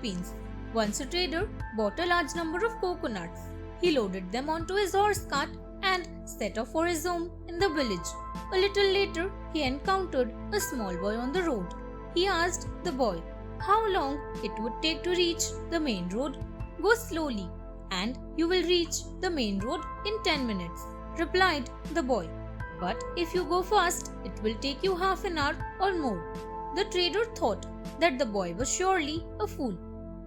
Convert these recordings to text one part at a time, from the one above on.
Philippines. Once a trader bought a large number of coconuts. He loaded them onto his horse cart and set off for his home in the village. A little later, he encountered a small boy on the road. He asked the boy how long it would take to reach the main road. Go slowly and you will reach the main road in 10 minutes, replied the boy. But if you go fast, it will take you half an hour or more. The trader thought that the boy was surely a fool.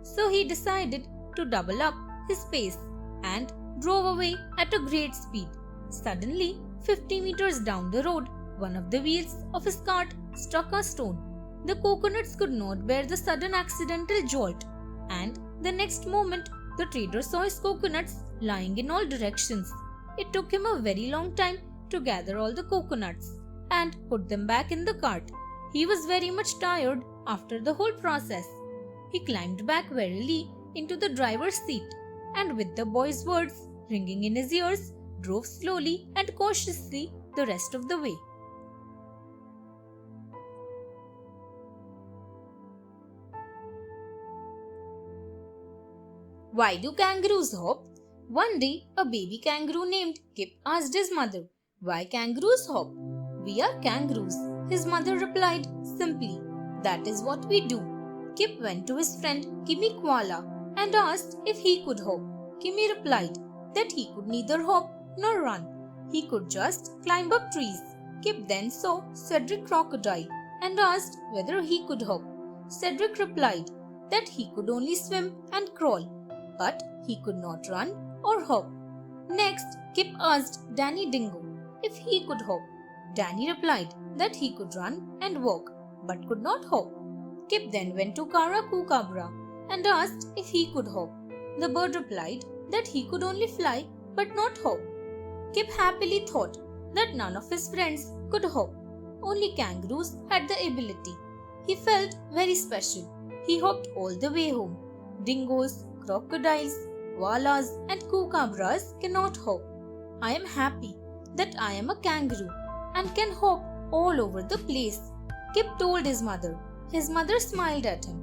So he decided to double up his pace and drove away at a great speed. Suddenly, 50 meters down the road, one of the wheels of his cart struck a stone. The coconuts could not bear the sudden accidental jolt, and the next moment, the trader saw his coconuts lying in all directions. It took him a very long time to gather all the coconuts and put them back in the cart. He was very much tired after the whole process. He climbed back wearily into the driver's seat and, with the boy's words ringing in his ears, drove slowly and cautiously the rest of the way. Why do kangaroos hop? One day, a baby kangaroo named Kip asked his mother, "Why kangaroos hop?" "We are kangaroos," his mother replied simply. "That is what we do." Kip went to his friend Kimmy Koala and asked if he could hop. Kimmy replied that he could neither hop nor run. He could just climb up trees. Kip then saw Cedric Crocodile and asked whether he could hop. Cedric replied that he could only swim and crawl, but he could not run or hop. Next, Kip asked Danny Dingo if he could hop. Danny replied that he could run and walk, but could not hop. Kip then went to Kara Kookaburra and asked if he could hop. The bird replied that he could only fly but not hop. Kip happily thought that none of his friends could hop. Only kangaroos had the ability. He felt very special. He hopped all the way home. Dingoes, crocodiles, koalas and kookaburras cannot hop. I am happy that I am a kangaroo and can hop all over the place, Kip told his mother. His mother smiled at him.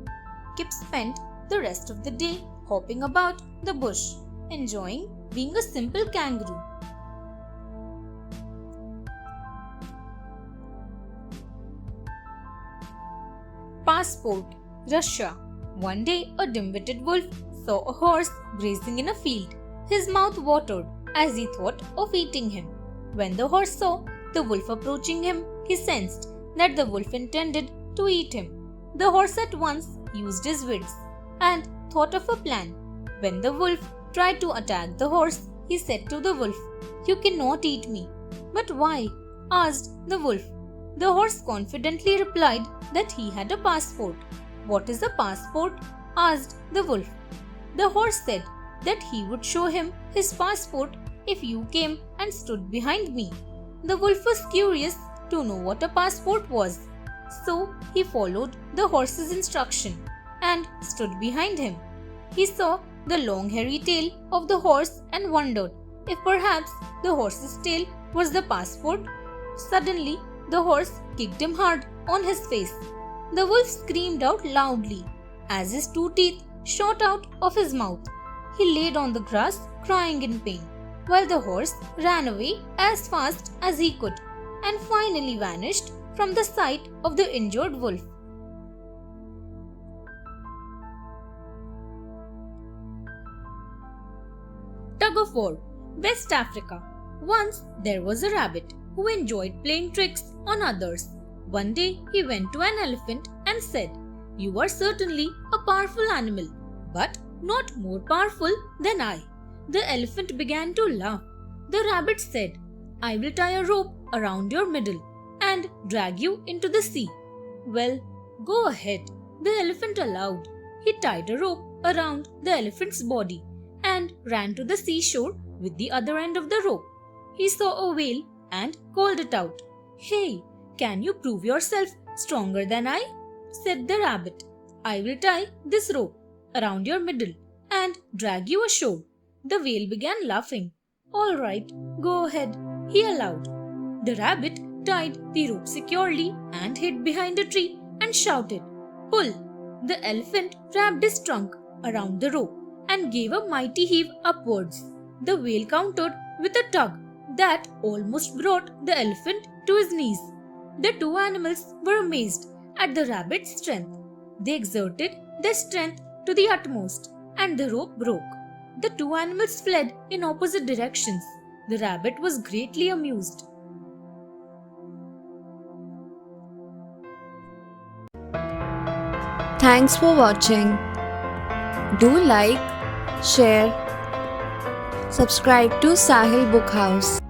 Kip spent the rest of the day hopping about the bush, enjoying being a simple kangaroo. Passport, Russia. One day, a dim-witted wolf saw a horse grazing in a field. His mouth watered as he thought of eating him. When the horse saw the wolf approaching him, he sensed that the wolf intended to eat him. The horse at once used his wits and thought of a plan. When the wolf tried to attack the horse, he said to the wolf, "You cannot eat me." "But why?" asked the wolf. The horse confidently replied that he had a passport. "What is a passport?" asked the wolf. The horse said that he would show him his passport if you came and stood behind me. The wolf was curious to know what a passport was, so he followed the horse's instruction and stood behind him. He saw the long hairy tail of the horse and wondered if perhaps the horse's tail was the passport. Suddenly, the horse kicked him hard on his face. The wolf screamed out loudly as his 2 teeth shot out of his mouth. He laid on the grass crying in pain, while the horse ran away as fast as he could and finally vanished from the sight of the injured wolf. Tug of War, West Africa. Once there was a rabbit who enjoyed playing tricks on others. One day he went to an elephant and said, "You are certainly a powerful animal, but not more powerful than I." The elephant began to laugh. The rabbit said, "I will tie a rope around your middle and drag you into the sea." "Well, go ahead," the elephant allowed. He tied a rope around the elephant's body and ran to the seashore with the other end of the rope. He saw a whale and called it out. "Hey, can you prove yourself stronger than I?" said the rabbit. "I will tie this rope around your middle and drag you ashore." The whale began laughing. "All right, go ahead," he allowed. The rabbit tied the rope securely and hid behind a tree and shouted, "Pull!" The elephant wrapped his trunk around the rope and gave a mighty heave upwards. The whale countered with a tug that almost brought the elephant to his knees. The two animals were amazed at the rabbit's strength. They exerted their strength to the utmost, and the rope broke. The two animals fled in opposite directions. The rabbit was greatly amused. Thanks for watching. Do like, share, subscribe to Sahil Book House.